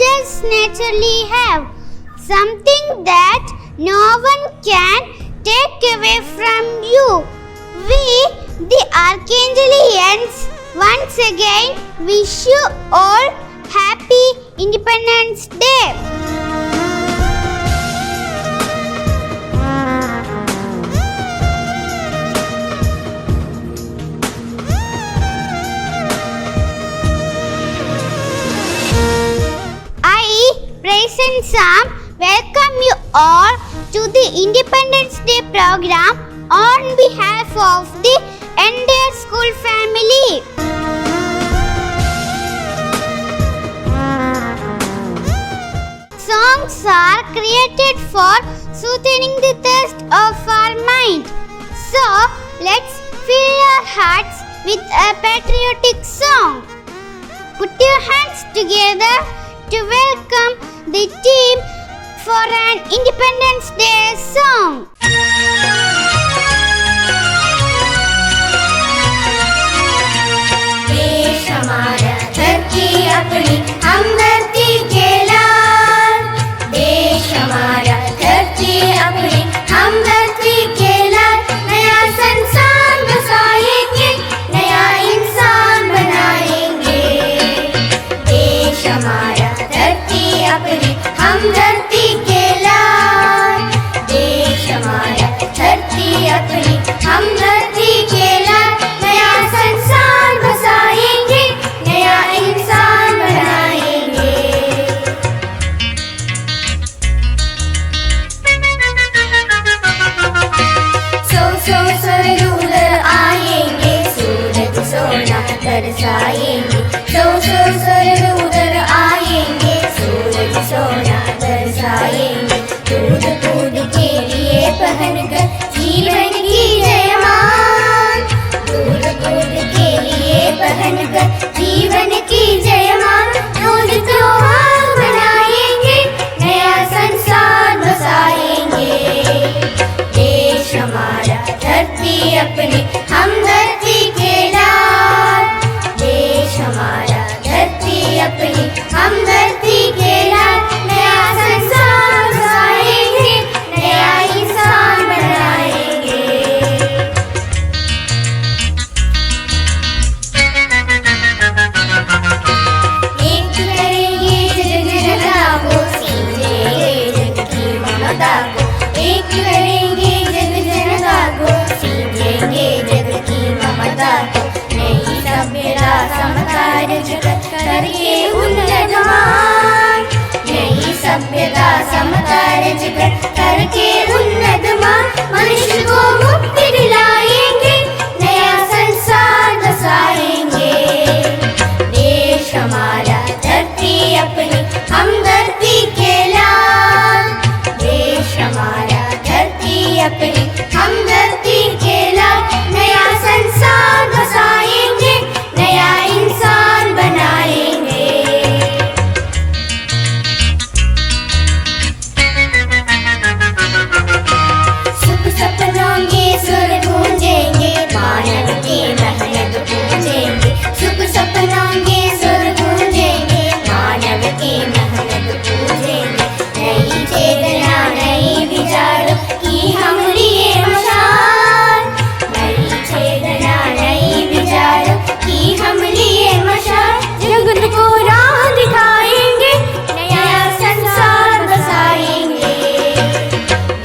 just naturally have, something that no one can take away from you. We, the Archangelians, once again wish you all happy Independence Day. Praise and Psalm welcome you all to the Independence Day program on behalf of the entire school family. Songs are created for soothing the thirst of our mind. So, let's fill our hearts with a patriotic song. Put your hands together to welcome the team for an Independence Day song. देश हमारा धरती अपनी हमदर्दी के लाल, देश हमारा धरती अपनी हमदर्दी के लाल, नया संसार बसाएंगे, नया इंसान बनाएंगे। देश हमारा धरती अपनी हमदर्दी के लाल, देश हमारा धरती अपनी हमदर्दी के लाल, नया संसार बसाएंगे, नया इंसान बनाएंगे। सो सूरज आएंगे, सूरज सोना बरसाएंगे, सो सूरज उधर आएंगे, सूरज सोना बरसाएंगे। दूध दूध के लिए पहनकर जीवन की जयमान, दूध दूध के लिए पहनकर जीवन की जयमान, दूध त्योहार मनाएंगे, नया संसार बसाएंगे। देश हमारा धरती अपनी हमदर्दी के लाल, देश हमारा धरती अपनी हमदर्दी के लाल, नया संसार बसाएंगे, नया इंसान बनाएंगे। एक करेंगे जग जनता को, सींचेंगे जग की ममता को, एक करेंगे जग जनता को, सींचेंगे जग की ममता को। नई सभ्यता समकार जगत करके उन्नतमान, नई सभ्यता समकार जगत करके उन्नतमान, मनुष्य को मुक्ति दिलाएंगे, नया संसार बसाएंगे। देश हमारा धरती अपनी हमदर्दी के लाल, देश हमारा धरती अपनी हमदर्दी के लाल, नया संसार बसाएंगे, नया इंसान बनाएंगे। सुख सपनों के सुर गूंजेंगे, मानव की मेहनत पूजेंगे, सुख सपनों के सुर गूंजेंगे, मानव की मेहनत पूजेंगे। नई चेतना नई विचारों की हम लिए मशाल, नई चेतना नई विचारों की हम लिए मशाल, जगत को राह दिखाएंगे, नया संसार बसाएंगे।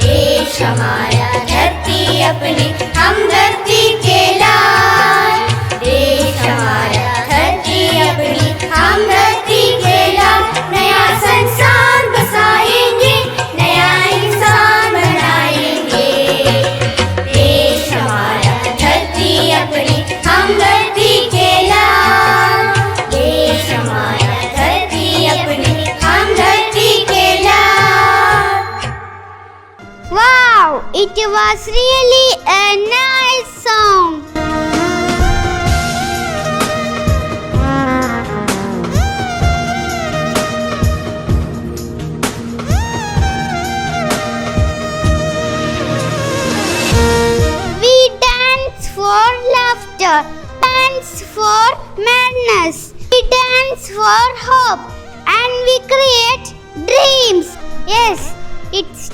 देश हमारा धरती अपनी हमदर्दी के लाल, देश हमारा धरती अपनी हमदर्दी के लाल, नया संसार बसाएंगे, नया इंसान बनाएंगे। देश हमारा धरती अपनी हमदर्दी के लाल, देश हमारा धरती अपनी हमदर्दी के लाल। Wow, it was really a nice song. We dance for laughter, dance for madness, we dance for hope, and we create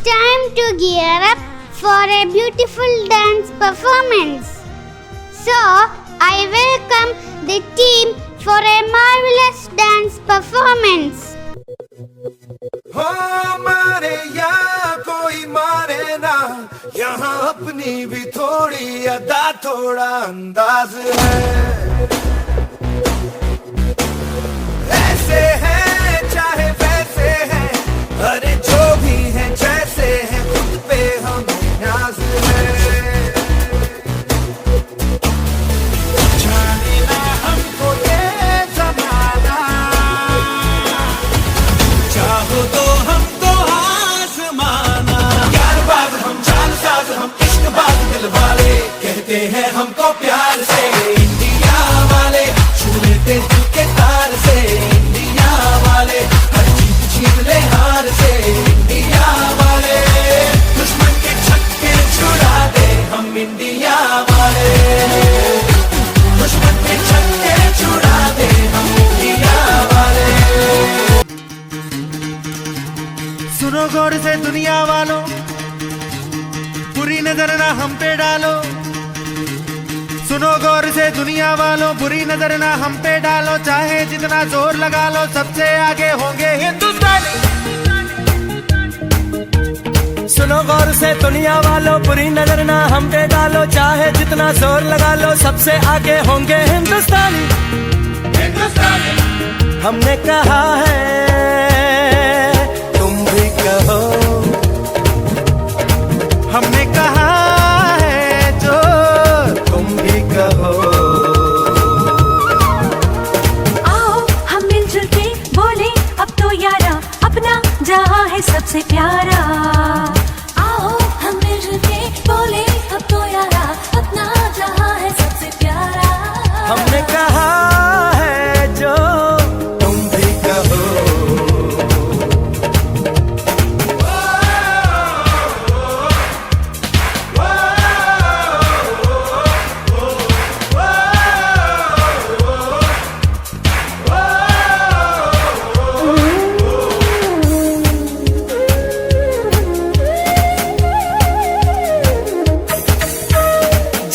time to gear up for a beautiful dance performance. So, I welcome the team for a marvelous dance performance. हो मारे या कोई मारे ना, यहाँ अपनी भी थोड़ी अदा थोड़ा अंदाज है। ऐसे है चाहे वैसे है, अरे जो भी है जैसे है, खुद पे हमें नाज है। जाने ना हमको ये जमाना, चाहो तो हमको आसमाना। यार बाज हम चाल साज हम इश्क बाज दिल वाले, कहते हैं हमको प्यार से इंडिया वाले, छू लेते दिल के तार से इंडिया वाले, हर चीज छीन ले हार से इंडिया वाले, दुश्मन के छक्के छुड़ा दे हम इंडिया वाले, दुश्मन के छक्के छुड़ा दे हम इंडिया वाले। सुनो गौर से दुनिया वालों, बुरी नजर ना हम पे डालो। सुनो गौर से दुनिया वालों, बुरी नजर ना हम पे डालो, चाहे जितना जोर लगा लो, सबसे आगे होंगे हिंदुस्तानी। सुनो गौर से दुनिया वालों, बुरी नजर ना हम पे डालो, चाहे जितना जोर लगा लो, सबसे आगे होंगे हिंदुस्तानी। हमने कहा है तुम भी कहो, हमने कहा है जो तुम भी कहो। आओ हम मिलजुल के बोले अब तो यारा, अपना जहां है सबसे प्यारा। आओ हम मिलजुल के बोले अब तो यारा, अपना जहां है सबसे प्यारा। हमने कहा है जो तुम भी कहो।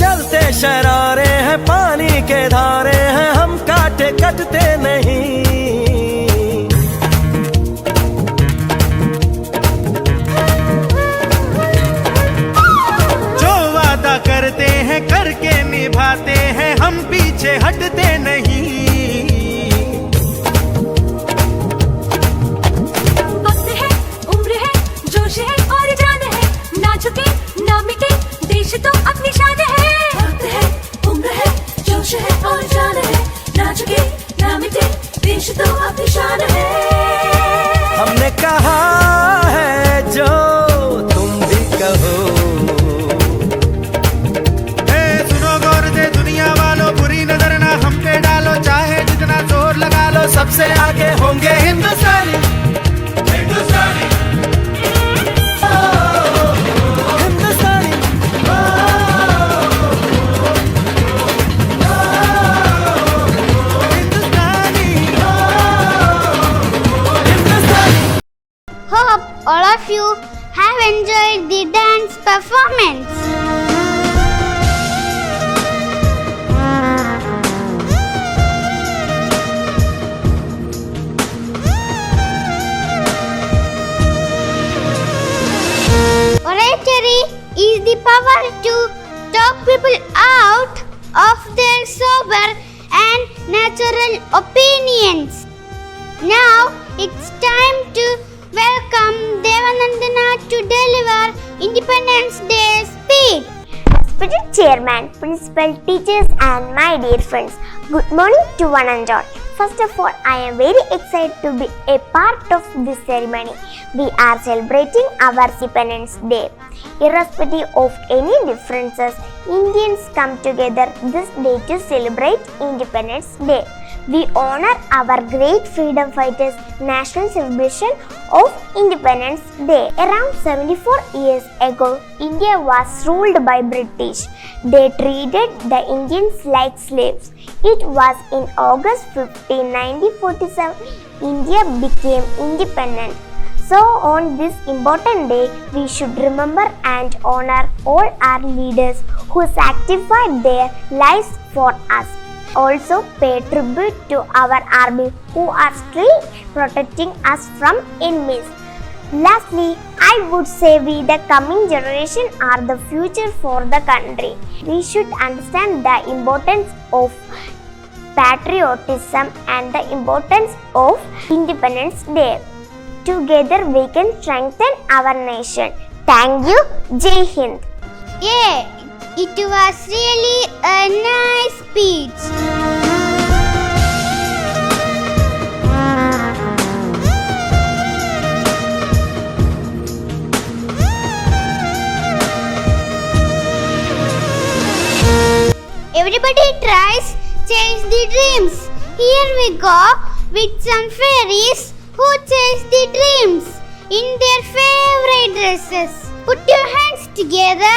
चलते शरारे हैं, पानी के धारे हैं, हम काटे कटते नहीं। जो वादा करते हैं करके निभाते हैं, हम पीछे हटते नहीं। वक्त है, उम्र है, जोश है और जान है, ना झुके ना मिटे, देश तो अपनी शान है। वक्त है, उम्र है, जोश है और जान है, ना झुके ना मिटे, देश तो अपनी शान है। हमने कहा है जो तुम भी कहो। सुनो गौर से दुनिया वालों, बुरी नजर ना हम पे डालो, चाहे जितना जोर लगा लो, सबसे आगे होंगे हिंदुस्तानी। हिंदुस्तानी हिंदुस्तानी हिंदुस्तानी। Hope all of you have enjoyed the dance performance. Oratory is the power to talk people out of their sober and natural opinions. Now it's time to welcome Devanandana to deliver Independence Day speech. Respected Chairman, Principal, teachers and my dear friends, good morning to one and all. First of all, I am very excited to be a part of this ceremony. We are celebrating our Independence Day. Irrespective of any differences, Indians come together this day to celebrate Independence Day. We honor our great freedom fighters' national celebration of Independence Day. Around 74 years ago, India was ruled by British. They treated the Indians like slaves. It was in August 15, 1947, India became independent. So, on this important day, we should remember and honor all our leaders who sacrificed their lives for us. Also, pay tribute to our army who are still protecting us from enemies. Lastly, I would say we, the coming generation, are the future for the country. We should understand the importance of patriotism and the importance of Independence Day. Together we can strengthen our nation. Thank you. Jai Hind. Yeah, it was really a nice speech. Everybody tries chase the dreams. Here we go with some fairies who chase the dreams in their favorite dresses. Put your hands together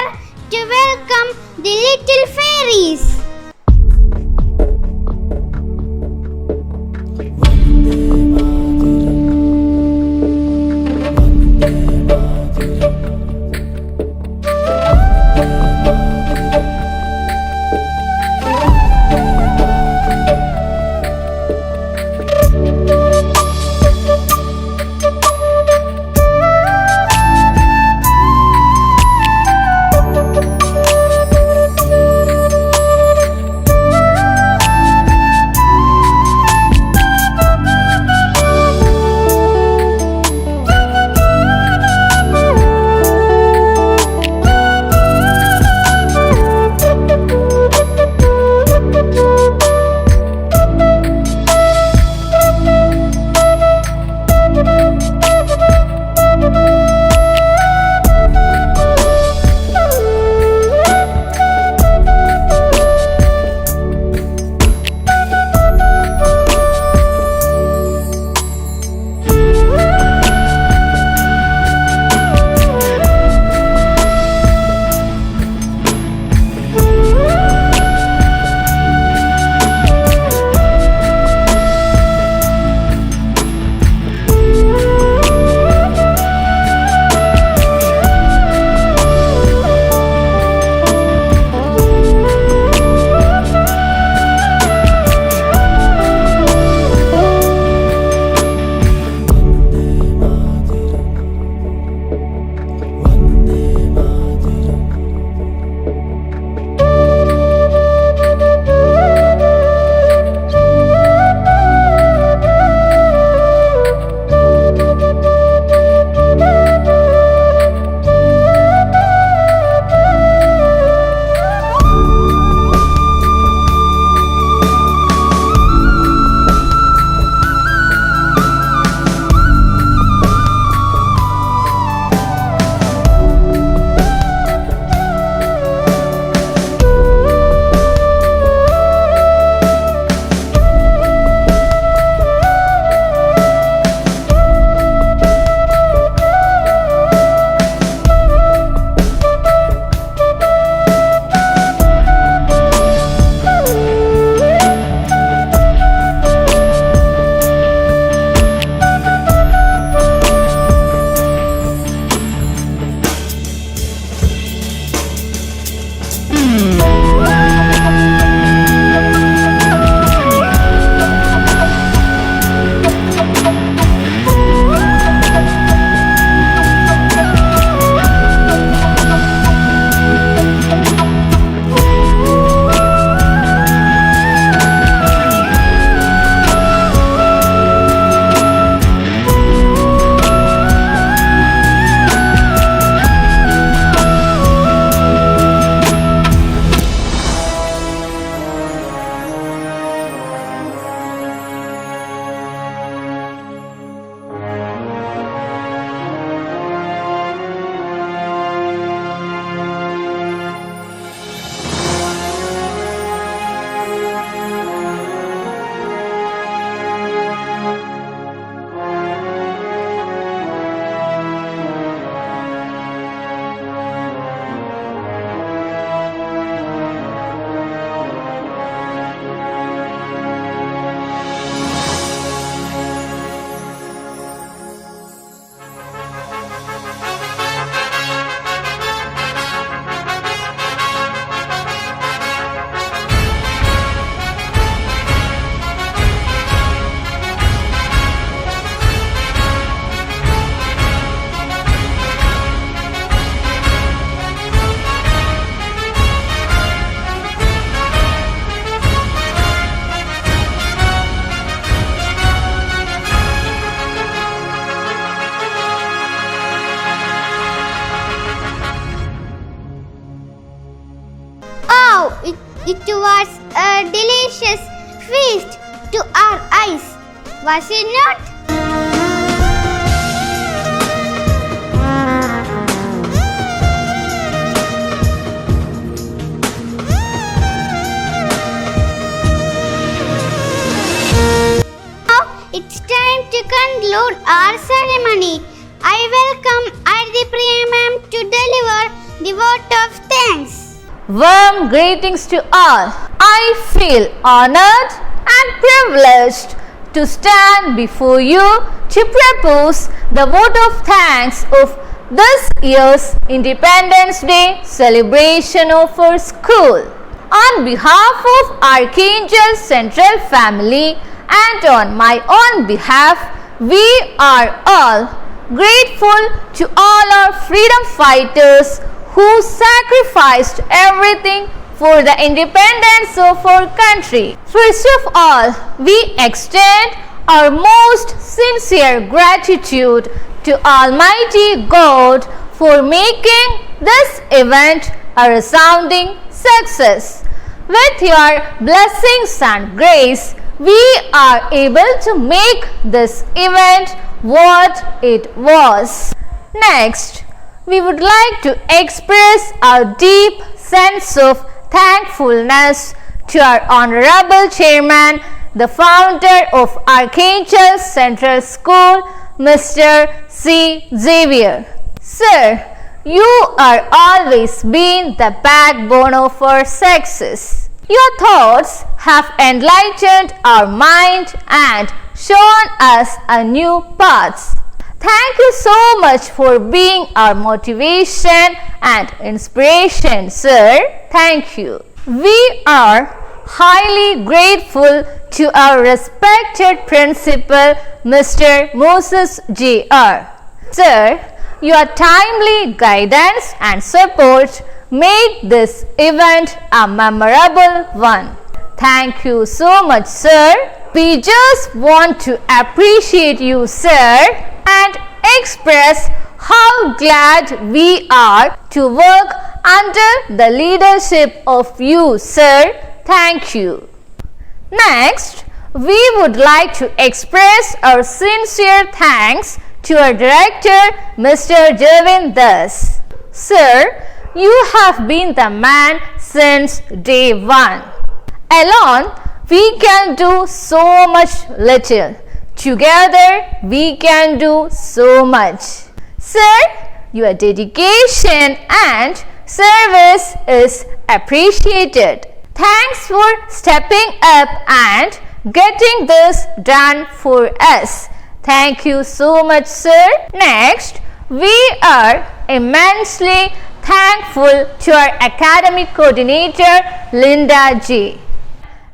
to welcome the little fairies. It was a delicious feast to our eyes, was it not? Now it's time to conclude our ceremony. I welcome Ardi Priya ma'am to deliver the vote of thanks. Warm greetings to all. I feel honored and privileged to stand before you to propose the vote of thanks of this year's Independence Day celebration of our school. On behalf of Archangel Central family and on my own behalf, we are all grateful to all our freedom fighters who sacrificed everything for the independence of our country. First of all, we extend our most sincere gratitude to Almighty God for making this event a resounding success. With your blessings and grace, we are able to make this event what it was. Next, we would like to express our deep sense of thankfulness to our Honorable Chairman, the founder of Archangel Central School, Mr. C. Xavier. Sir, you are always been the backbone of our success. Your thoughts have enlightened our mind and shown us a new path. Thank you so much for being our motivation and inspiration, sir. Thank you. We are highly grateful to our respected principal, Mr. Moses Jr. Sir, your timely guidance and support made this event a memorable one. Thank you so much, sir. We just want to appreciate you, sir, and express how glad we are to work under the leadership of you, sir. Thank you. Next, we would like to express our sincere thanks to our director, Mr. Jervin Das. Sir, you have been the man since day one. Alone, we can do so much little. Together, we can do so much. Sir, your dedication and service is appreciated. Thanks for stepping up and getting this done for us. Thank you so much, sir. Next, we are immensely thankful to our academic coordinator, Linda G.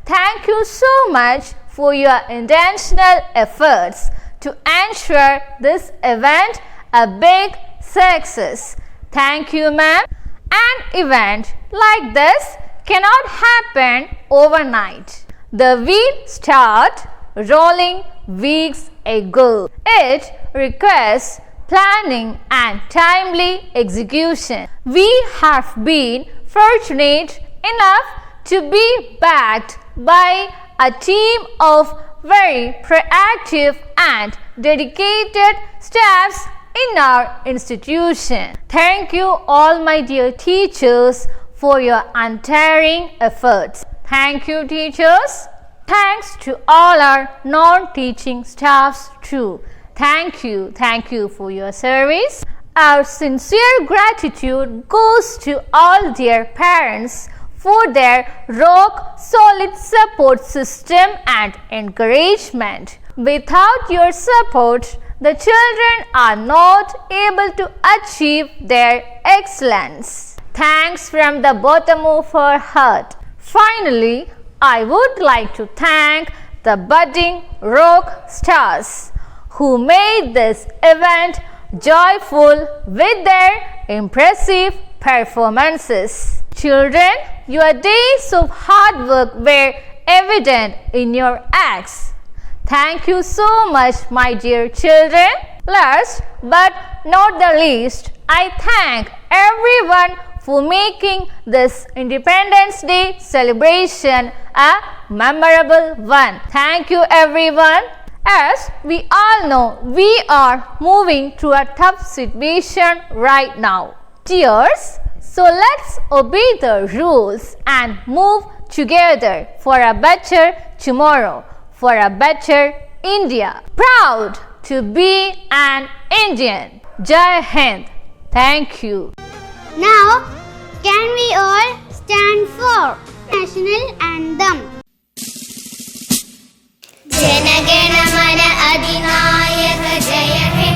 Thank you so much for your intentional efforts to ensure this event a big success. Thank you, ma'am. An event like this cannot happen overnight. The wheel started rolling weeks ago. It requires planning and timely execution. We have been fortunate enough to be backed by a team of very proactive and dedicated staffs in our institution. Thank you all my dear teachers for your untiring efforts. Thank you, teachers. Thanks to all our non-teaching staffs too. Thank you for your service. Our sincere gratitude goes to all their parents for their rock solid support system and encouragement. Without your support, the children are not able to achieve their excellence. Thanks from the bottom of our heart. Finally, I would like to thank the budding rock stars who made this event joyful with their impressive performances. Children, your days of hard work were evident in your acts. Thank you so much, my dear children. Last but not the least, I thank everyone for making this Independence Day celebration a memorable one. Thank you everyone. As we all know, we are moving through a tough situation right now. Tears. So let's obey the rules and move together for a better tomorrow, for a better India. Proud to be an Indian. Jai Hind. Thank you. Now, can we all stand for national anthem? जनगण मन अधिनायक जय हे